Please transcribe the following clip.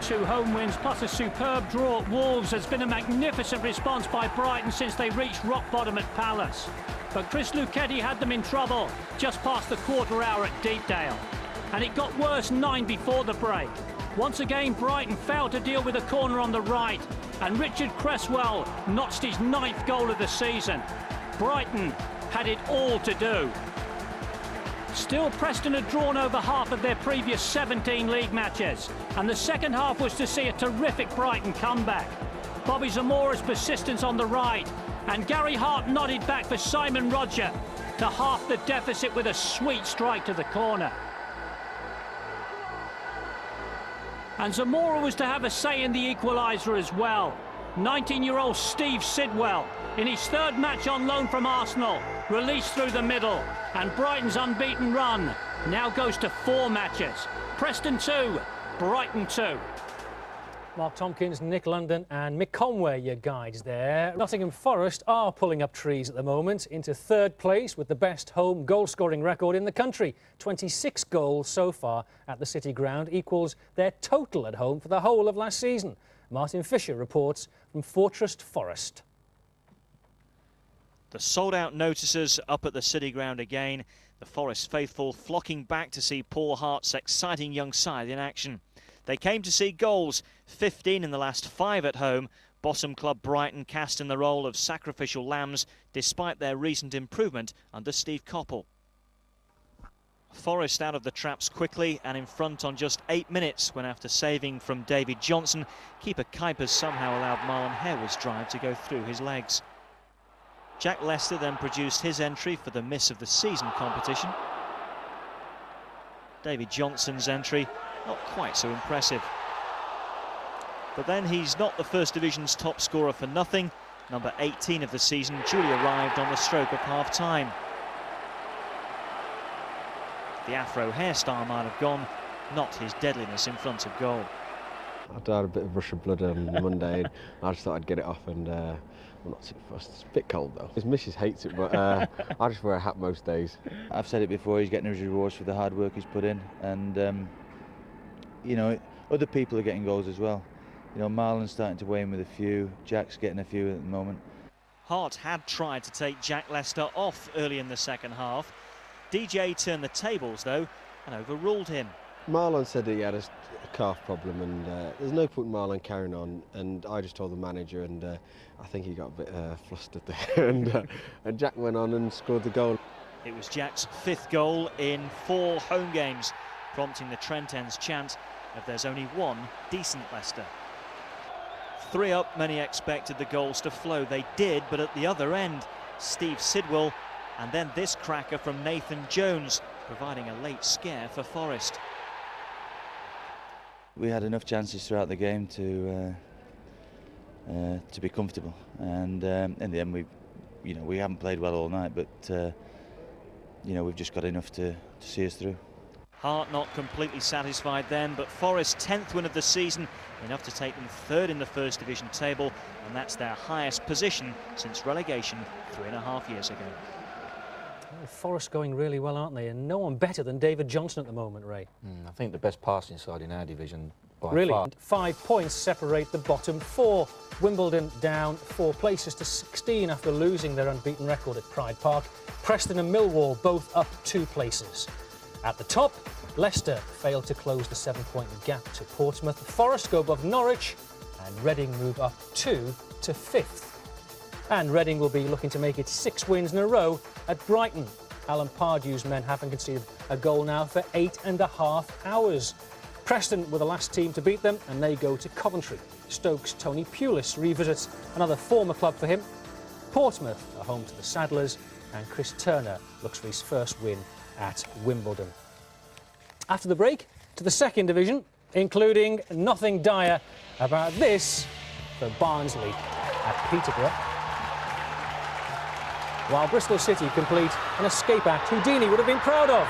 2 home wins plus a superb draw at Wolves has been a magnificent response by Brighton since they reached rock bottom at Palace. But Chris Lucchetti had them in trouble just past the quarter hour at Deepdale. And it got worse 9 before the break. Once again, Brighton failed to deal with a corner on the right, and Richard Cresswell notched his 9th goal of the season. Brighton had it all to do. Still, Preston had drawn over half of their previous 17 league matches, and the second half was to see a terrific Brighton comeback. Bobby Zamora's persistence on the right, and Gary Hart nodded back for Simon Roger to half the deficit with a sweet strike to the corner. And Zamora was to have a say in the equaliser as well. 19-year-old Steve Sidwell, in his 3rd match on loan from Arsenal, released through the middle, and Brighton's unbeaten run now goes to 4 matches. Preston 2, Brighton 2. Mark Tompkins, Nick London and Mick Conway, your guides there. Nottingham Forest are pulling up trees at the moment into 3rd place with the best home goal-scoring record in the country. 26 goals so far at the City Ground equals their total at home for the whole of last season. Martin Fisher reports from Fortress Forest. The sold-out notices up at the City Ground again. The Forest faithful flocking back to see Paul Hart's exciting young side in action. They came to see goals, 15 in the last 5 at home. Bottom club Brighton cast in the role of sacrificial lambs despite their recent improvement under Steve Coppell. Forest out of the traps quickly and in front on just 8 minutes when, after saving from David Johnson, keeper Kuipers somehow allowed Marlon Harewood's drive to go through his legs. Jack Lester then produced his entry for the miss of the season competition. David Johnson's entry not quite so impressive. But then he's not the First Division's top scorer for nothing. Number 18 of the season duly arrived on the stroke of half-time. The afro hairstyle might have gone, not his deadliness in front of goal. I'd had a bit of rush of blood on Monday, and I just thought I'd get it off, and I'm not too fussed. It's a bit cold though. His missus hates it, but I just wear a hat most days. I've said it before, he's getting his rewards for the hard work he's put in, and you know, other people are getting goals as well. You know, Marlon's starting to weigh in with a few, Jack's getting a few at the moment. Hart had tried to take Jack Lester off early in the second half. DJ turned the tables though and overruled him. Marlon said that he had a calf problem, and there's no point in Marlon carrying on, and I just told the manager, and I think he got a bit flustered there, and Jack went on and scored the goal. It was Jack's 5th goal in 4 home games, prompting the Trent End's chant of "there's only one decent Leicester." 3 up, many expected the goals to flow. They did, but at the other end, Steve Sidwell, and then this cracker from Nathan Jones, providing a late scare for Forest. We had enough chances throughout the game to be comfortable, and in the end, we haven't played well all night, but we've just got enough to see us through. Hart not completely satisfied then, but Forest's 10th win of the season, enough to take them 3rd in the First Division table, and that's their highest position since relegation 3.5 years ago. Well, Forest going really well, aren't they? And no one better than David Johnson at the moment, Ray. I think the best passing side in our division by really far. 5 points separate the bottom 4. Wimbledon down 4 places to 16 after losing their unbeaten record at Pride Park. Preston and Millwall both up 2 places. At the top, Leicester failed to close the 7-point gap to Portsmouth. Forest go above Norwich, and Reading move up 2 to 5th. And Reading will be looking to make it 6 wins in a row at Brighton. Alan Pardew's men haven't conceded a goal now for 8.5 hours. Preston were the last team to beat them, and they go to Coventry. Stoke's Tony Pulis revisits another former club for him. Portsmouth are home to the Saddlers, and Chris Turner looks for his first win at Wimbledon. After the break, to the 2nd Division, including nothing dire about this for Barnsley at Peterborough. While Bristol City complete an escape act Houdini would have been proud of.